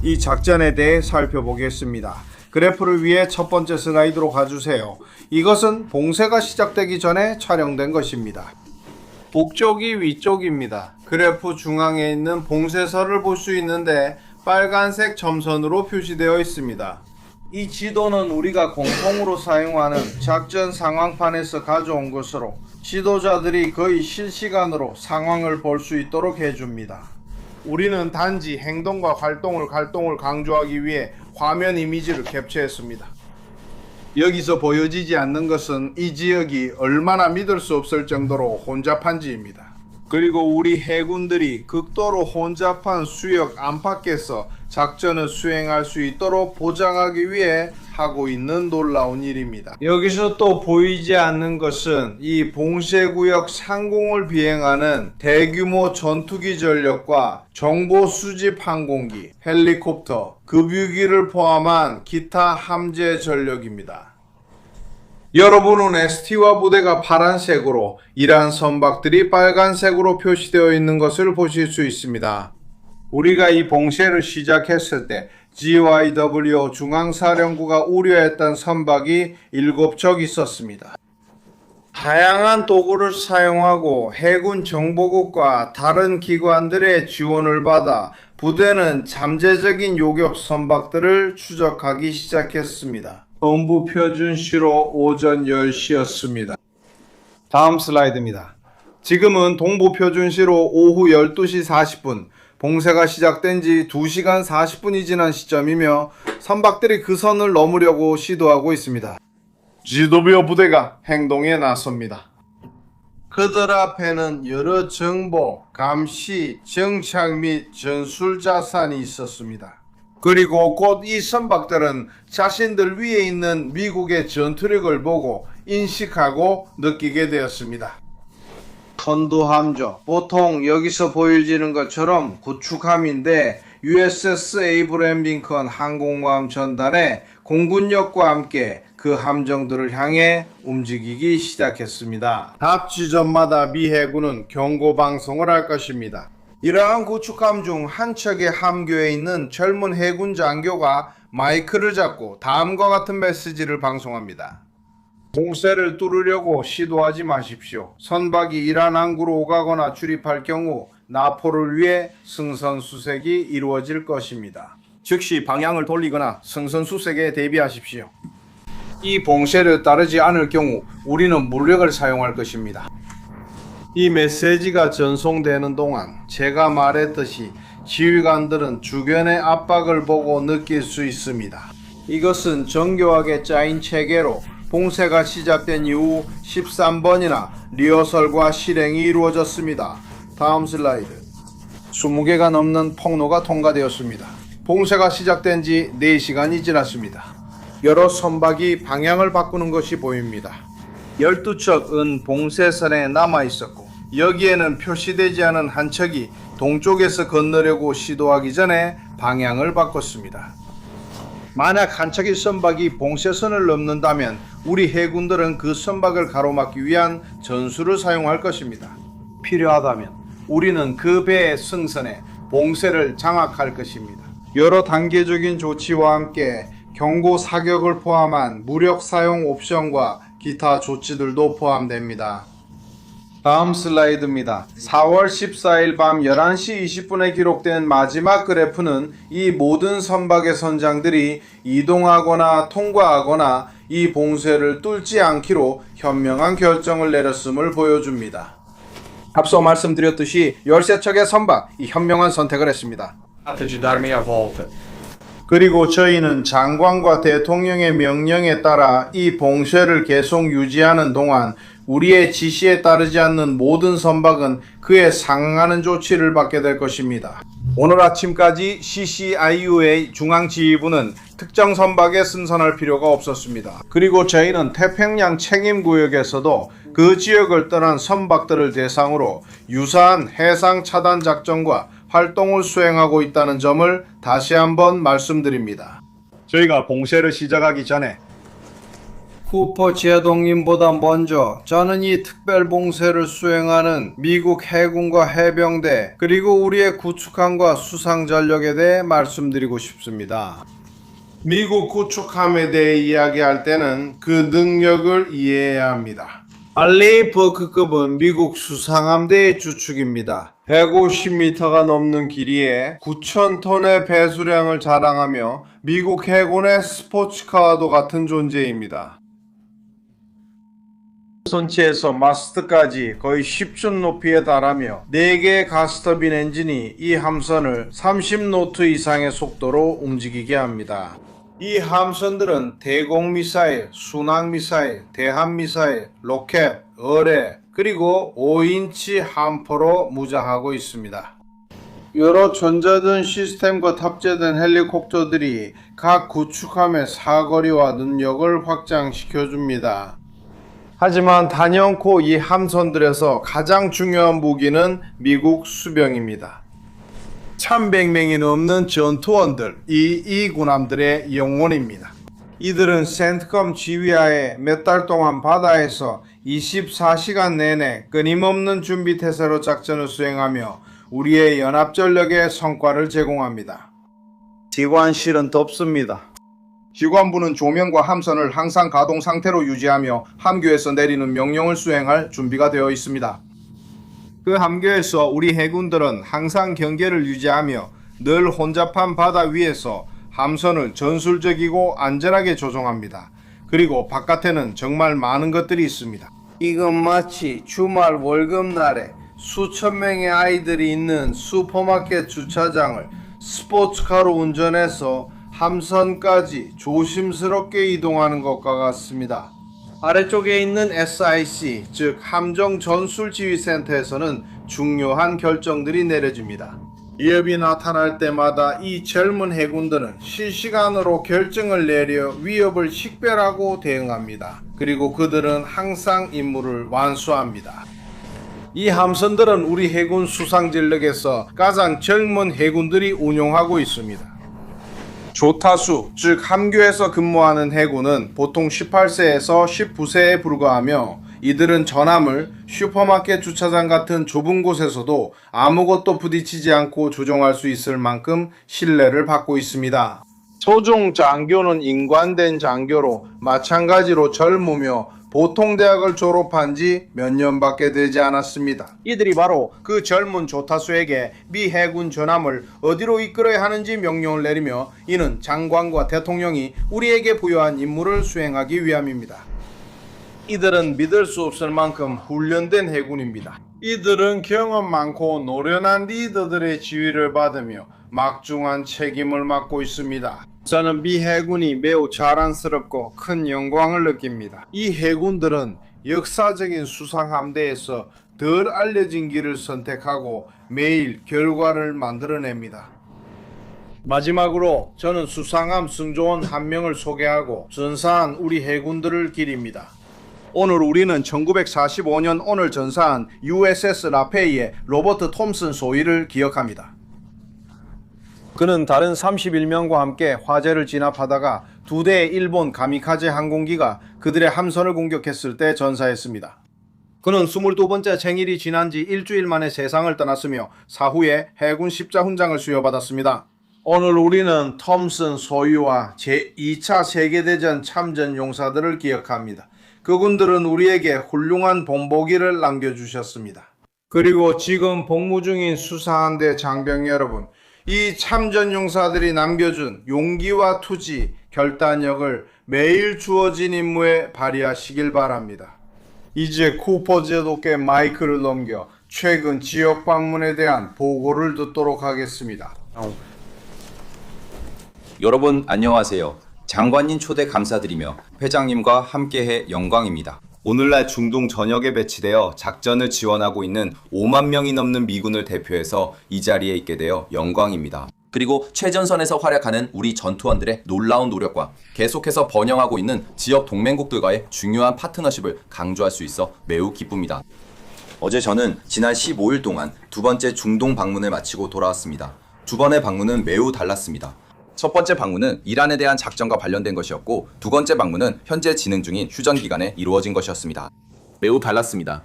이 작전에 대해 살펴보겠습니다. 그래프를 위해 첫 번째 슬라이드로 가주세요. 이것은 봉쇄가 시작되기 전에 촬영된 것입니다. 북쪽이 위쪽입니다. 그래프 중앙에 있는 봉쇄선을 볼 수 있는데 빨간색 점선으로 표시되어 있습니다. 이 지도는 우리가 공통으로 사용하는 작전 상황판에서 가져온 것으로 지도자들이 거의 실시간으로 상황을 볼 수 있도록 해줍니다. 우리는 단지 행동과 활동을 강조하기 위해 화면 이미지를 캡처했습니다. 여기서 보여지지 않는 것은 이 지역이 얼마나 믿을 수 없을 정도로 혼잡한지입니다. 그리고 우리 해군들이 극도로 혼잡한 수역 안팎에서 작전을 수행할 수 있도록 보장하기 위해 하고 있는 놀라운 일입니다. 여기서 또 보이지 않는 것은 이 봉쇄구역 상공을 비행하는 대규모 전투기 전력과 정보 수집 항공기, 헬리콥터, 급유기를 포함한 기타 함재 전력입니다. 여러분은 ST와 부대가 파란색으로, 이러한 선박들이 빨간색으로 표시되어 있는 것을 보실 수 있습니다. 우리가 이 봉쇄를 시작했을 때 GYW 중앙사령부가 우려했던 선박이 7척 있었습니다. 다양한 도구를 사용하고 해군 정보국과 다른 기관들의 지원을 받아 부대는 잠재적인 요격 선박들을 추적하기 시작했습니다. 동부 표준시로 오전 10시였습니다. 다음 슬라이드입니다. 지금은 동부 표준시로 오후 12시 40분, 봉쇄가 시작된 지 2시간 40분이 지난 시점이며 선박들이 그 선을 넘으려고 시도하고 있습니다. 지도부 부대가 행동에 나섭니다. 그들 앞에는 여러 정보, 감시, 정찰 및 전술 자산이 있었습니다. 그리고 곧 이 선박들은 자신들 위에 있는 미국의 전투력을 보고 인식하고 느끼게 되었습니다. 선두함조, 보통 여기서 보여지는 것처럼 구축함인데 USS 에이브러햄 링컨 항공모함 전단의 공군력과 함께 그 함정들을 향해 움직이기 시작했습니다. 답 지점마다 미 해군은 경고 방송을 할 것입니다. 이러한 구축함 중 한 척의 함교에 있는 젊은 해군 장교가 마이크를 잡고 다음과 같은 메시지를 방송합니다. 봉쇄를 뚫으려고 시도하지 마십시오. 선박이 이란 항구로 오가거나 출입할 경우 나포를 위해 승선수색이 이루어질 것입니다. 즉시 방향을 돌리거나 승선수색에 대비하십시오. 이 봉쇄를 따르지 않을 경우 우리는 물력을 사용할 것입니다. 이 메시지가 전송되는 동안 제가 말했듯이 지휘관들은 주변의 압박을 보고 느낄 수 있습니다. 이것은 정교하게 짜인 체계로 봉쇄가 시작된 이후 13번이나 리허설과 실행이 이루어졌습니다. 다음 슬라이드. 20개가 넘는 폭로가 통과되었습니다. 봉쇄가 시작된 지 4시간이 지났습니다. 여러 선박이 방향을 바꾸는 것이 보입니다. 12척은 봉쇄선에 남아 있었고 여기에는 표시되지 않은 한 척이 동쪽에서 건너려고 시도하기 전에 방향을 바꿨습니다. 만약 한 척의 선박이 봉쇄선을 넘는다면 우리 해군들은 그 선박을 가로막기 위한 전술을 사용할 것입니다. 필요하다면 우리는 그 배의 승선에 봉쇄를 장악할 것입니다. 여러 단계적인 조치와 함께 경고 사격을 포함한 무력 사용 옵션과 기타 조치들도 포함됩니다. 다음 슬라이드입니다. 4월 14일 밤 11시 20분에 기록된 마지막 그래프는 이 모든 선박의 선장들이 이동하거나 통과하거나 이 봉쇄를 뚫지 않기로 현명한 결정을 내렸음을 보여줍니다. 앞서 말씀드렸듯이 13척의 선박, 이 현명한 선택을 했습니다. 그리고 저희는 장관과 대통령의 명령에 따라 이 봉쇄를 계속 유지하는 동안 우리의 지시에 따르지 않는 모든 선박은 그에 상응하는 조치를 받게 될 것입니다. 오늘 아침까지 CCIU의 중앙지휘부는 특정 선박에 승선할 필요가 없었습니다. 그리고 저희는 태평양 책임구역에서도 그 지역을 떠난 선박들을 대상으로 유사한 해상 차단 작전과 활동을 수행하고 있다는 점을 다시 한번 말씀드립니다. 저희가 봉쇄를 시작하기 전에 쿠퍼 제동님보다 먼저 저는 이 특별 봉쇄를 수행하는 미국 해군과 해병대 그리고 우리의 구축함과 수상 전력에 대해 말씀드리고 싶습니다. 미국 구축함에 대해 이야기할 때는 그 능력을 이해해야 합니다. 알리 버크급은 미국 수상함대의 주축입니다. 150m가 넘는 길이에 9,000톤의 배수량을 자랑하며 미국 해군의 스포츠카와도 같은 존재입니다. 선체에서 마스트까지 거의 10층 높이에 달하며 4개의 가스터빈 엔진이 이 함선을 30노트 이상의 속도로 움직이게 합니다. 이 함선들은 대공미사일, 순항미사일, 대함미사일, 로켓, 어뢰, 그리고 5인치 함포로 무장하고 있습니다. 여러 전자전 시스템과 탑재된 헬리콥터들이 각 구축함의 사거리와 능력을 확장시켜줍니다. 하지만 단연코 이 함선들에서 가장 중요한 무기는 미국 수병입니다. 1100명이 넘는 전투원들, 이 군함들의 영혼입니다. 이들은 센트컴 지휘하에 몇 달 동안 바다에서 24시간 내내 끊임없는 준비태세로 작전을 수행하며 우리의 연합전력에 성과를 제공합니다. 지관실은 덥습니다. 지관부는 조명과 함선을 항상 가동 상태로 유지하며 함교에서 내리는 명령을 수행할 준비가 되어 있습니다. 그 함교에서 우리 해군들은 항상 경계를 유지하며 늘 혼잡한 바다 위에서 함선을 전술적이고 안전하게 조종합니다. 그리고 바깥에는 정말 많은 것들이 있습니다. 이건 마치 주말 월급날에 수천 명의 아이들이 있는 슈퍼마켓 주차장을 스포츠카로 운전해서 함선까지 조심스럽게 이동하는 것과 같습니다. 아래쪽에 있는 SIC, 즉 함정전술지휘센터에서는 중요한 결정들이 내려집니다. 위협이 나타날 때마다 이 젊은 해군들은 실시간으로 결정을 내려 위협을 식별하고 대응합니다. 그리고 그들은 항상 임무를 완수합니다. 이 함선들은 우리 해군 수상전력에서 가장 젊은 해군들이 운용하고 있습니다. 조타수, 즉 함교에서 근무하는 해군은 보통 18세에서 19세에 불과하며 이들은 전함을 슈퍼마켓 주차장 같은 좁은 곳에서도 아무것도 부딪히지 않고 조종할 수 있을 만큼 신뢰를 받고 있습니다. 소종 장교는 인관된 장교로 마찬가지로 젊으며 보통 대학을 졸업한 지 몇 년밖에 되지 않았습니다. 이들이 바로 그 젊은 조타수에게 미 해군 전함을 어디로 이끌어야 하는지 명령을 내리며 이는 장관과 대통령이 우리에게 부여한 임무를 수행하기 위함입니다. 이들은 믿을 수 없을 만큼 훈련된 해군입니다. 이들은 경험 많고 노련한 리더들의 지휘를 받으며 막중한 책임을 맡고 있습니다. 저는 미 해군이 매우 자랑스럽고 큰 영광을 느낍니다. 이 해군들은 역사적인 수상함대에서 덜 알려진 길을 선택하고 매일 결과를 만들어냅니다. 마지막으로 저는 수상함 승조원 한 명을 소개하고 전사한 우리 해군들을 기립니다. 오늘 우리는 1945년 오늘 전사한 USS 라페이의 로버트 톰슨 소위를 기억합니다. 그는 다른 31명과 함께 화재를 진압하다가 2대의 일본 가미카제 항공기가 그들의 함선을 공격했을 때 전사했습니다. 그는 22번째 생일이 지난 지 일주일 만에 세상을 떠났으며 사후에 해군 십자훈장을 수여받았습니다. 오늘 우리는 톰슨 소위와 제2차 세계대전 참전 용사들을 기억합니다. 그분들은 우리에게 훌륭한 본보기를 남겨주셨습니다. 그리고 지금 복무 중인 수상함대 장병 여러분, 이 참전 용사들이 남겨준 용기와 투지, 결단력을 매일 주어진 임무에 발휘하시길 바랍니다. 이제 쿠퍼 제독께 마이크를 넘겨 최근 지역 방문에 대한 보고를 듣도록 하겠습니다. 여러분 안녕하세요. 장관님 초대 감사드리며 회장님과 함께해 영광입니다. 오늘날 중동 전역에 배치되어 작전을 지원하고 있는 5만 명이 넘는 미군을 대표해서 이 자리에 있게 되어 영광입니다. 그리고 최전선에서 활약하는 우리 전투원들의 놀라운 노력과 계속해서 번영하고 있는 지역 동맹국들과의 중요한 파트너십을 강조할 수 있어 매우 기쁩니다. 어제 저는 지난 15일 동안 두 번째 중동 방문을 마치고 돌아왔습니다. 두 번의 방문은 매우 달랐습니다. 첫 번째 방문은 이란에 대한 작전과 관련된 것이었고 두 번째 방문은 현재 진행 중인 휴전 기간에 이루어진 것이었습니다. 매우 달랐습니다.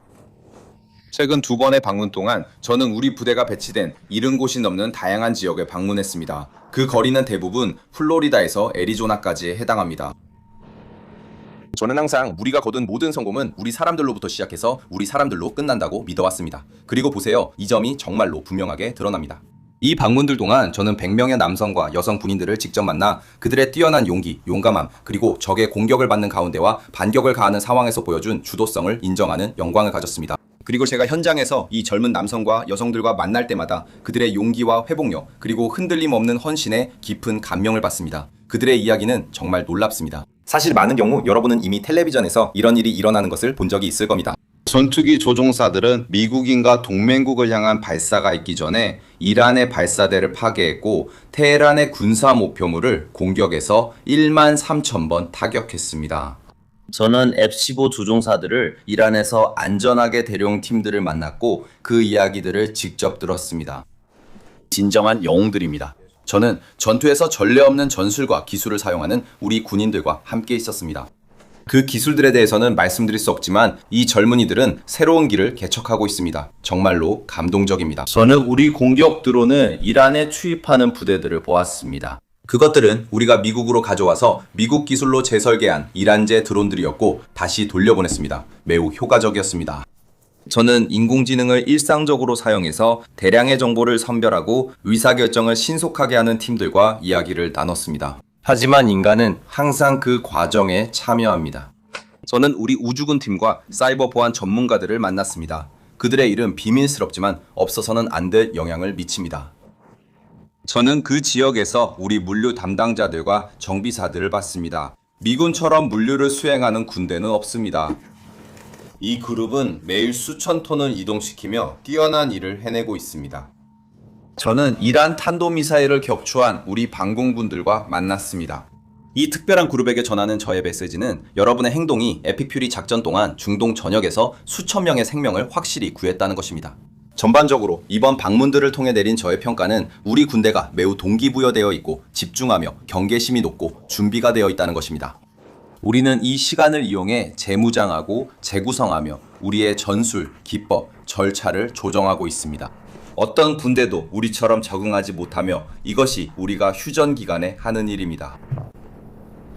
최근 두 번의 방문 동안 저는 우리 부대가 배치된 70곳이 넘는 다양한 지역에 방문했습니다. 그 거리는 대부분 플로리다에서 애리조나까지 해당합니다. 저는 항상 우리가 거둔 모든 성공은 우리 사람들로부터 시작해서 우리 사람들로 끝난다고 믿어왔습니다. 그리고 보세요. 이 점이 정말로 분명하게 드러납니다. 이 방문들 동안 저는 100명의 남성과 여성 군인들을 직접 만나 그들의 뛰어난 용기, 용감함, 그리고 적의 공격을 받는 가운데와 반격을 가하는 상황에서 보여준 주도성을 인정하는 영광을 가졌습니다. 그리고 제가 현장에서 이 젊은 남성과 여성들과 만날 때마다 그들의 용기와 회복력, 그리고 흔들림 없는 헌신에 깊은 감명을 받습니다. 그들의 이야기는 정말 놀랍습니다. 사실 많은 경우 여러분은 이미 텔레비전에서 이런 일이 일어나는 것을 본 적이 있을 겁니다. 전투기 조종사들은 미국인과 동맹국을 향한 발사가 있기 전에 이란의 발사대를 파괴했고 테헤란의 군사 목표물을 공격해서 13,000번 타격했습니다. 저는 F-15 조종사들을 이란에서 안전하게 데려온 팀들을 만났고 그 이야기들을 직접 들었습니다. 진정한 영웅들입니다. 저는 전투에서 전례 없는 전술과 기술을 사용하는 우리 군인들과 함께 있었습니다. 그 기술들에 대해서는 말씀드릴 수 없지만 이 젊은이들은 새로운 길을 개척하고 있습니다. 정말로 감동적입니다. 저는 우리 공격 드론을 이란에 투입하는 부대들을 보았습니다. 그것들은 우리가 미국으로 가져와서 미국 기술로 재설계한 이란제 드론들이었고 다시 돌려보냈습니다. 매우 효과적이었습니다. 저는 인공지능을 일상적으로 사용해서 대량의 정보를 선별하고 의사결정을 신속하게 하는 팀들과 이야기를 나눴습니다. 하지만 인간은 항상 그 과정에 참여합니다. 저는 우리 우주군 팀과 사이버 보안 전문가들을 만났습니다. 그들의 일은 비밀스럽지만 없어서는 안 될 영향을 미칩니다. 저는 그 지역에서 우리 물류 담당자들과 정비사들을 봤습니다. 미군처럼 물류를 수행하는 군대는 없습니다. 이 그룹은 매일 수천 톤을 이동시키며 뛰어난 일을 해내고 있습니다. 저는 이란 탄도미사일을 격추한 우리 방공군들과 만났습니다. 이 특별한 그룹에게 전하는 저의 메시지는 여러분의 행동이 에픽 퓨리 작전 동안 중동 전역에서 수천 명의 생명을 확실히 구했다는 것입니다. 전반적으로 이번 방문들을 통해 내린 저의 평가는 우리 군대가 매우 동기부여되어 있고 집중하며 경계심이 높고 준비가 되어 있다는 것입니다. 우리는 이 시간을 이용해 재무장하고 재구성하며 우리의 전술, 기법, 절차를 조정하고 있습니다. 어떤 군대도 우리처럼 적응하지 못하며 이것이 우리가 휴전 기간에 하는 일입니다.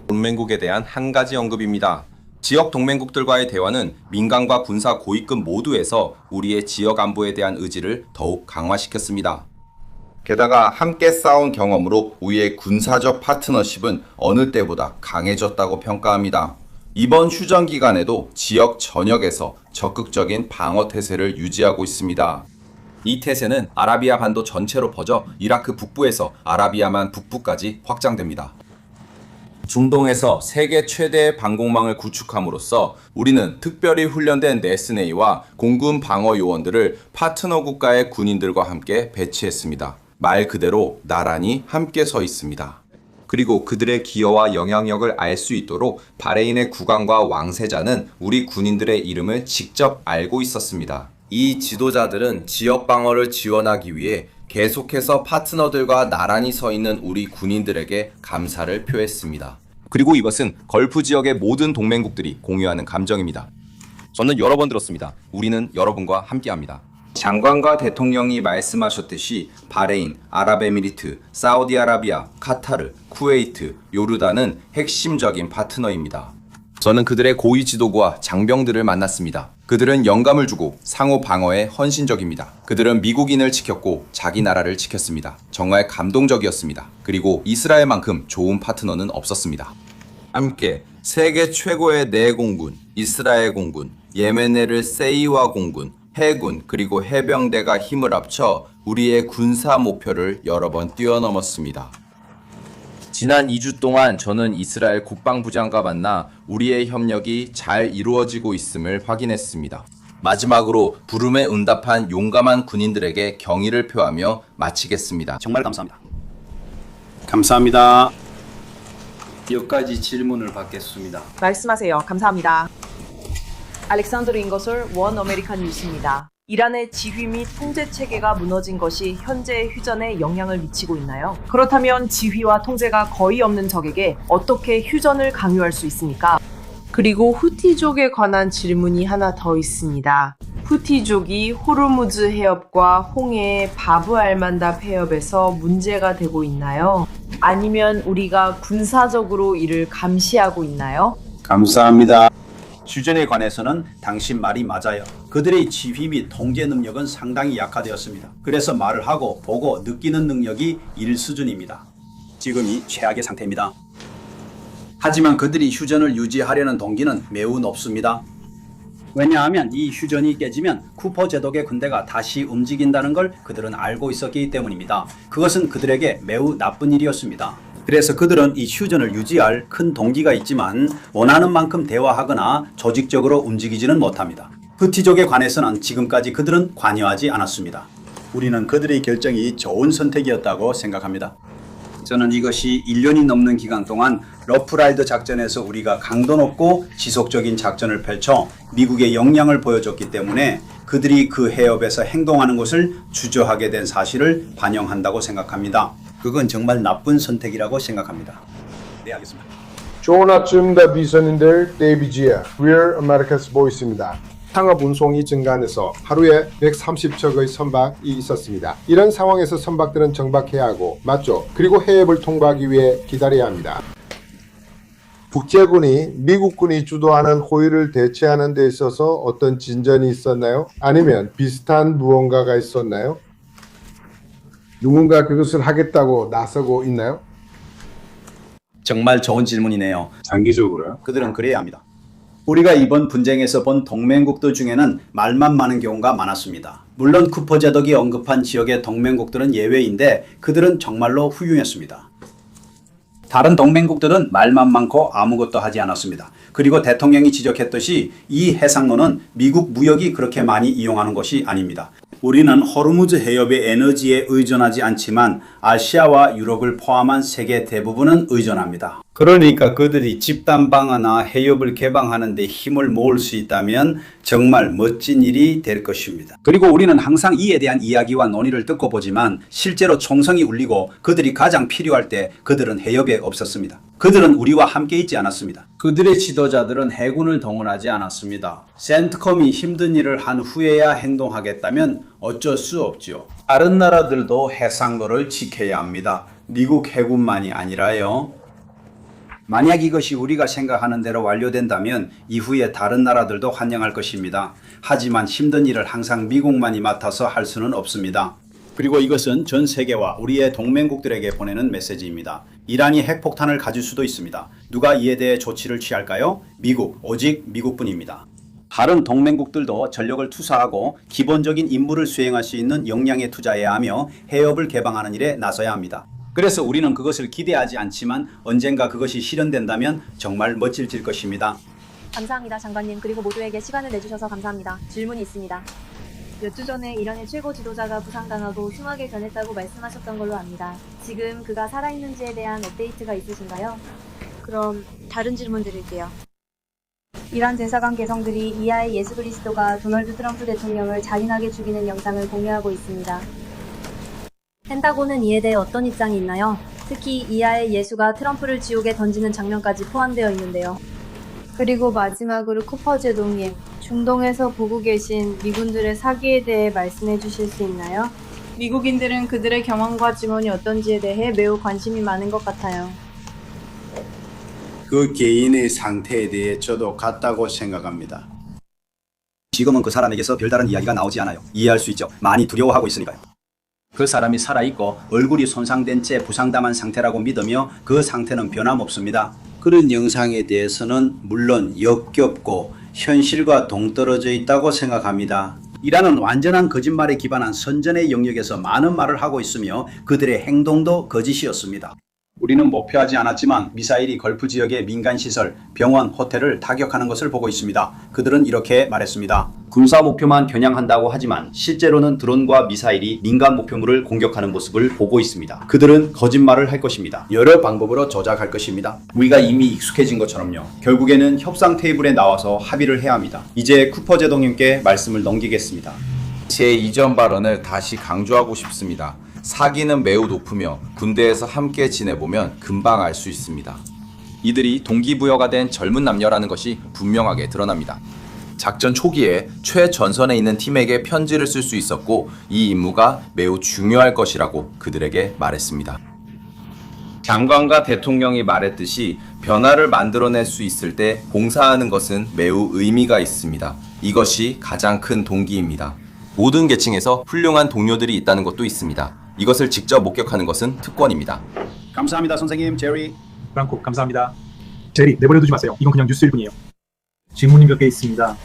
동맹국에 대한 한 가지 언급입니다. 지역 동맹국들과의 대화는 민간과 군사 고위급 모두에서 우리의 지역 안보에 대한 의지를 더욱 강화시켰습니다. 게다가 함께 싸운 경험으로 우리의 군사적 파트너십은 어느 때보다 강해졌다고 평가합니다. 이번 휴전 기간에도 지역 전역에서 적극적인 방어 태세를 유지하고 있습니다. 이 태세는 아라비아 반도 전체로 퍼져 이라크 북부에서 아라비아만 북부까지 확장됩니다. 중동에서 세계 최대의 방공망을 구축함으로써 우리는 특별히 훈련된 네스네이와 공군 방어 요원들을 파트너 국가의 군인들과 함께 배치했습니다. 말 그대로 나란히 함께 서 있습니다. 그리고 그들의 기여와 영향력을 알 수 있도록 바레인의 국왕과 왕세자는 우리 군인들의 이름을 직접 알고 있었습니다. 이 지도자들은 지역 방어를 지원하기 위해 계속해서 파트너들과 나란히 서 있는 우리 군인들에게 감사를 표했습니다. 그리고 이것은 걸프 지역의 모든 동맹국들이 공유하는 감정입니다. 저는 여러 번 들었습니다. 우리는 여러분과 함께합니다. 장관과 대통령이 말씀하셨듯이 바레인, 아랍에미리트, 사우디아라비아, 카타르, 쿠웨이트, 요르단은 핵심적인 파트너입니다. 저는 그들의 고위 지도부와 장병들을 만났습니다. 그들은 영감을 주고 상호 방어에 헌신적입니다. 그들은 미국인을 지켰고 자기 나라를 지켰습니다. 정말 감동적이었습니다. 그리고 이스라엘만큼 좋은 파트너는 없었습니다. 함께 세계 최고의 네 공군, 이스라엘 공군, 예멘에르 세이와 공군, 해군 그리고 해병대가 힘을 합쳐 우리의 군사 목표를 여러 번 뛰어넘었습니다. 지난 2주 동안 저는 이스라엘 국방부장과 만나 우리의 협력이 잘 이루어지고 있음을 확인했습니다. 마지막으로 부름에 응답한 용감한 군인들에게 경의를 표하며 마치겠습니다. 정말 감사합니다. 감사합니다. 몇 가지 질문을 받겠습니다. 말씀하세요. 감사합니다. 알렉산드로 인거솔 원 아메리칸 뉴스입니다. 이란의 지휘 및 통제 체계가 무너진 것이 현재의 휴전에 영향을 미치고 있나요? 그렇다면 지휘와 통제가 거의 없는 적에게 어떻게 휴전을 강요할 수 있습니까? 그리고 후티족에 관한 질문이 하나 더 있습니다. 후티족이 호르무즈 해협과 홍해의 바브 알만답 해협에서 문제가 되고 있나요? 아니면 우리가 군사적으로 이를 감시하고 있나요? 감사합니다. 휴전에 관해서는 당신 말이 맞아요. 그들의 지휘 및 통제 능력은 상당히 약화되었습니다. 그래서 말을 하고 보고 느끼는 능력이 1 수준입니다. 지금이 최악의 상태입니다. 하지만 그들이 휴전을 유지하려는 동기는 매우 높습니다. 왜냐하면 이 휴전이 깨지면 쿠퍼 제독의 군대가 다시 움직인다는 걸 그들은 알고 있었기 때문입니다. 그것은 그들에게 매우 나쁜 일이었습니다. 그래서 그들은 이 휴전을 유지할 큰 동기가 있지만 원하는 만큼 대화하거나 조직적으로 움직이지는 못합니다. 후티족에 관해서는 지금까지 그들은 관여하지 않았습니다. 우리는 그들의 결정이 좋은 선택이었다고 생각합니다. 저는 이것이 1년이 넘는 기간 동안 러프라이더 작전에서 우리가 강도 높고 지속적인 작전을 펼쳐 미국의 역량을 보여줬기 때문에 그들이 그 해협에서 행동하는 것을 주저하게 된 사실을 반영한다고 생각합니다. 그건 정말 나쁜 선택이라고 생각합니다. 네, 알겠습니다. 좋은 아침입니다. 비선인들 데이비지아 Real America's Voice입니다. 상업 운송이 증가하면서 하루에 130척의 선박이 있었습니다. 이런 상황에서 선박들은 정박해야 하고 맞죠? 그리고 해협을 통과하기 위해 기다려야 합니다. 북제군이 미국군이 주도하는 호위를 대체하는 데 있어서 어떤 진전이 있었나요? 아니면 비슷한 무언가가 있었나요? 누군가 그것을 하겠다고 나서고 있나요? 정말 좋은 질문이네요. 장기적으로요? 그들은 그래야 합니다. 우리가 이번 분쟁에서 본 동맹국들 중에는 말만 많은 경우가 많았습니다. 물론 쿠퍼 제독이 언급한 지역의 동맹국들은 예외인데 그들은 정말로 훌륭했습니다. 다른 동맹국들은 말만 많고 아무것도 하지 않았습니다. 그리고 대통령이 지적했듯이 이 해상로는 미국 무역이 그렇게 많이 이용하는 것이 아닙니다. 우리는 호르무즈 해협의 에너지에 의존하지 않지만 아시아와 유럽을 포함한 세계 대부분은 의존합니다. 그러니까 그들이 집단 방어나 해협을 개방하는 데 힘을 모을 수 있다면 정말 멋진 일이 될 것입니다. 그리고 우리는 항상 이에 대한 이야기와 논의를 듣고 보지만 실제로 총성이 울리고 그들이 가장 필요할 때 그들은 해협에 없었습니다. 그들은 우리와 함께 있지 않았습니다. 그들의 지도자들은 해군을 동원하지 않았습니다. 센트컴이 힘든 일을 한 후에야 행동하겠다면 어쩔 수 없죠. 다른 나라들도 해상로를 지켜야 합니다. 미국 해군만이 아니라요. 만약 이것이 우리가 생각하는 대로 완료된다면 이후에 다른 나라들도 환영할 것입니다. 하지만 힘든 일을 항상 미국만이 맡아서 할 수는 없습니다. 그리고 이것은 전 세계와 우리의 동맹국들에게 보내는 메시지입니다. 이란이 핵폭탄을 가질 수도 있습니다. 누가 이에 대해 조치를 취할까요? 미국, 오직 미국뿐입니다. 다른 동맹국들도 전력을 투사하고 기본적인 임무를 수행할 수 있는 역량에 투자해야 하며 해협을 개방하는 일에 나서야 합니다. 그래서 우리는 그것을 기대하지 않지만 언젠가 그것이 실현된다면 정말 멋질 것입니다. 감사합니다, 장관님. 그리고 모두에게 시간을 내주셔서 감사합니다. 질문이 있습니다. 몇 주 전에 이란의 최고 지도자가 부상당하고 흉하게 변했다고 말씀하셨던 걸로 압니다. 지금 그가 살아있는지에 대한 업데이트가 있으신가요? 그럼 다른 질문 드릴게요. 이란 대사관 개성들이 이하의 예수 그리스도가 도널드 트럼프 대통령을 잔인하게 죽이는 영상을 공유하고 있습니다. 펜타곤은 이에 대해 어떤 입장이 있나요? 특히 이하의 예수가 트럼프를 지옥에 던지는 장면까지 포함되어 있는데요. 그리고 마지막으로 쿠퍼 제독님, 중동에서 보고 계신 미군들의 사기에 대해 말씀해 주실 수 있나요? 미국인들은 그들의 경험과 증언이 어떤지에 대해 매우 관심이 많은 것 같아요. 그 개인의 상태에 대해 저도 같다고 생각합니다. 지금은 그 사람에게서 별다른 이야기가 나오지 않아요. 이해할 수 있죠. 많이 두려워하고 있으니까요. 그 사람이 살아있고 얼굴이 손상된 채 부상당한 상태라고 믿으며 그 상태는 변함없습니다. 그런 영상에 대해서는 물론 역겹고 현실과 동떨어져 있다고 생각합니다. 이란은 완전한 거짓말에 기반한 선전의 영역에서 많은 말을 하고 있으며 그들의 행동도 거짓이었습니다. 우리는 목표하지 않았지만 미사일이 걸프 지역의 민간시설, 병원, 호텔을 타격하는 것을 보고 있습니다. 그들은 이렇게 말했습니다. 군사 목표만 겨냥한다고 하지만 실제로는 드론과 미사일이 민간 목표물을 공격하는 모습을 보고 있습니다. 그들은 거짓말을 할 것입니다. 여러 방법으로 조작할 것입니다. 우리가 이미 익숙해진 것처럼요. 결국에는 협상 테이블에 나와서 합의를 해야 합니다. 이제 쿠퍼 제독님께 말씀을 넘기겠습니다. 제 이전 발언을 다시 강조하고 싶습니다. 사기는 매우 높으며 군대에서 함께 지내보면 금방 알 수 있습니다. 이들이 동기부여가 된 젊은 남녀라는 것이 분명하게 드러납니다. 작전 초기에 최전선에 있는 팀에게 편지를 쓸 수 있었고 이 임무가 매우 중요할 것이라고 그들에게 말했습니다. 장관과 대통령이 말했듯이 변화를 만들어낼 수 있을 때 봉사하는 것은 매우 의미가 있습니다. 이것이 가장 큰 동기입니다. 모든 계층에서 훌륭한 동료들이 있다는 것도 있습니다. 이것을 직접 목격하는 것은 특권입니다. 감사합니다, 선생님. 제리. 프랑코 감사합니다. 제리 내버려두지 마세요. 이건 그냥 뉴스일 뿐이에요. 질문이 몇 개 있습니다.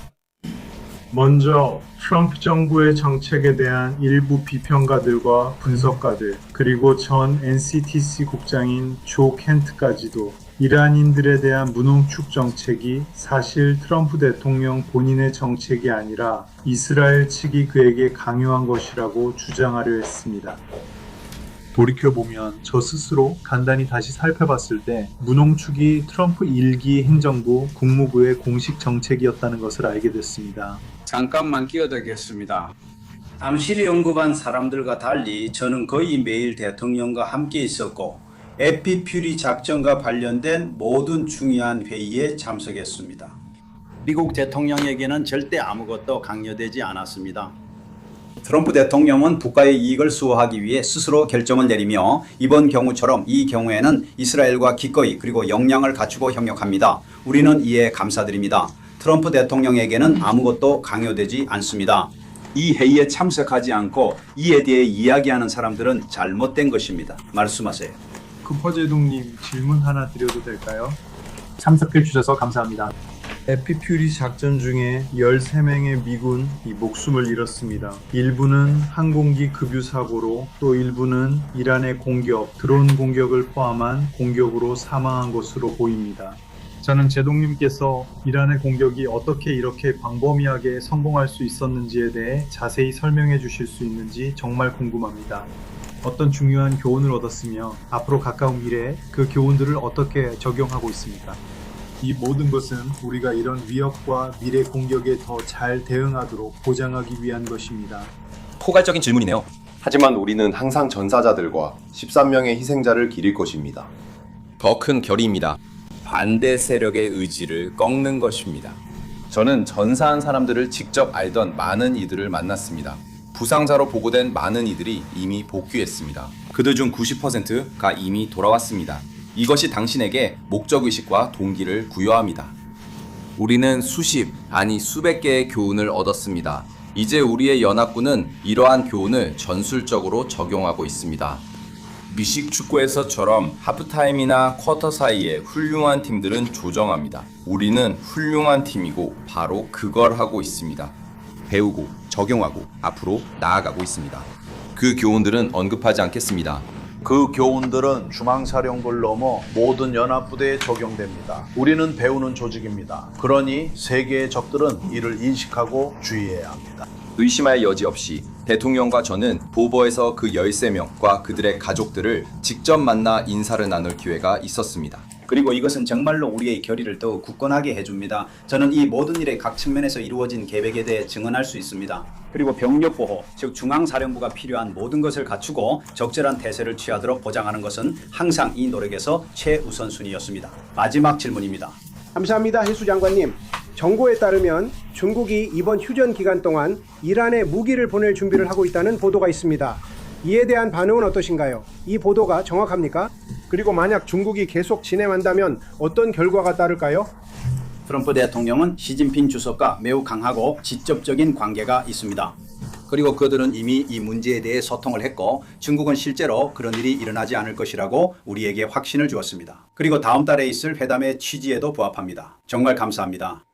먼저 트럼프 정부의 정책에 대한 일부 비평가들과 분석가들, 그리고 전 NCTC 국장인 조 켄트까지도 이란인들에 대한 무농축 정책이 사실 트럼프 대통령 본인의 정책이 아니라 이스라엘 측이 그에게 강요한 것이라고 주장하려 했습니다. 돌이켜보면 저 스스로 간단히 다시 살펴봤을 때 무농축이 트럼프 1기 행정부 국무부의 공식 정책이었다는 것을 알게 됐습니다. 잠깐만 끼어들겠습니다. 당신이 언급한 사람들과 달리 저는 거의 매일 대통령과 함께 있었고 에피퓨리 작전과 관련된 모든 중요한 회의에 참석했습니다. 미국 대통령에게는 절대 아무것도 강요되지 않았습니다. 트럼프 대통령은 국가의 이익을 수호하기 위해 스스로 결정을 내리며 이번 경우처럼 이 경우에는 이스라엘과 기꺼이 그리고 역량을 갖추고 협력합니다. 우리는 이에 감사드립니다. 트럼프 대통령에게는 아무것도 강요되지 않습니다. 이 회의에 참석하지 않고 이에 대해 이야기하는 사람들은 잘못된 것입니다. 말씀하세요. 쿠퍼제동님 질문 하나 드려도 될까요? 참석해 주셔서 감사합니다. 에피퓨리 작전 중에 13명의 미군이 목숨을 잃었습니다. 일부는 항공기 급유 사고로 또 일부는 이란의 공격, 드론 공격을 포함한 공격으로 사망한 것으로 보입니다. 저는 제동님께서 이란의 공격이 어떻게 이렇게 광범위하게 성공할 수 있었는지에 대해 자세히 설명해 주실 수 있는지 정말 궁금합니다. 어떤 중요한 교훈을 얻었으며 앞으로 가까운 미래에 그 교훈들을 어떻게 적용하고 있습니까? 이 모든 것은 우리가 이런 위협과 미래 공격에 더 잘 대응하도록 보장하기 위한 것입니다. 포괄적인 질문이네요. 하지만 우리는 항상 전사자들과 13명의 희생자를 기릴 것입니다. 더 큰 결의입니다. 반대 세력의 의지를 꺾는 것입니다. 저는 전사한 사람들을 직접 알던 많은 이들을 만났습니다. 부상자로 보고된 많은 이들이 이미 복귀했습니다. 그들 중 90%가 이미 돌아왔습니다. 이것이 당신에게 목적의식과 동기를 부여합니다. 우리는 수십, 아니 수백 개의 교훈을 얻었습니다. 이제 우리의 연합군은 이러한 교훈을 전술적으로 적용하고 있습니다. 미식 축구에서처럼 하프타임이나 쿼터 사이에 훌륭한 팀들은 조정합니다. 우리는 훌륭한 팀이고 바로 그걸 하고 있습니다. 배우고 적용하고 앞으로 나아가고 있습니다. 그 교훈들은 언급하지 않겠습니다. 그 교훈들은 중앙사령부를 넘어 모든 연합부대에 적용됩니다. 우리는 배우는 조직입니다. 그러니 세계의 적들은 이를 인식하고 주의해야 합니다. 의심할 여지 없이 대통령과 저는 보버에서 그 13명과 그들의 가족들을 직접 만나 인사를 나눌 기회가 있었습니다. 그리고 이것은 정말로 우리의 결의를 더욱 굳건하게 해줍니다. 저는 이 모든 일의 각 측면에서 이루어진 계획에 대해 증언할 수 있습니다. 그리고 병력 보호, 즉 중앙사령부가 필요한 모든 것을 갖추고 적절한 태세를 취하도록 보장하는 것은 항상 이 노력에서 최우선순위였습니다. 마지막 질문입니다. 감사합니다, 해수 장관님. 정보에 따르면 중국이 이번 휴전 기간 동안 이란에 무기를 보낼 준비를 하고 있다는 보도가 있습니다. 이에 대한 반응은 어떠신가요? 이 보도가 정확합니까? 그리고 만약 중국이 계속 진행한다면 어떤 결과가 따를까요? 트럼프 대통령은 시진핑 주석과 매우 강하고 직접적인 관계가 있습니다. 그리고 그들은 이미 이 문제에 대해 소통을 했고 중국은 실제로 그런 일이 일어나지 않을 것이라고 우리에게 확신을 주었습니다. 그리고 다음 달에 있을 회담의 취지에도 부합합니다. 정말 감사합니다.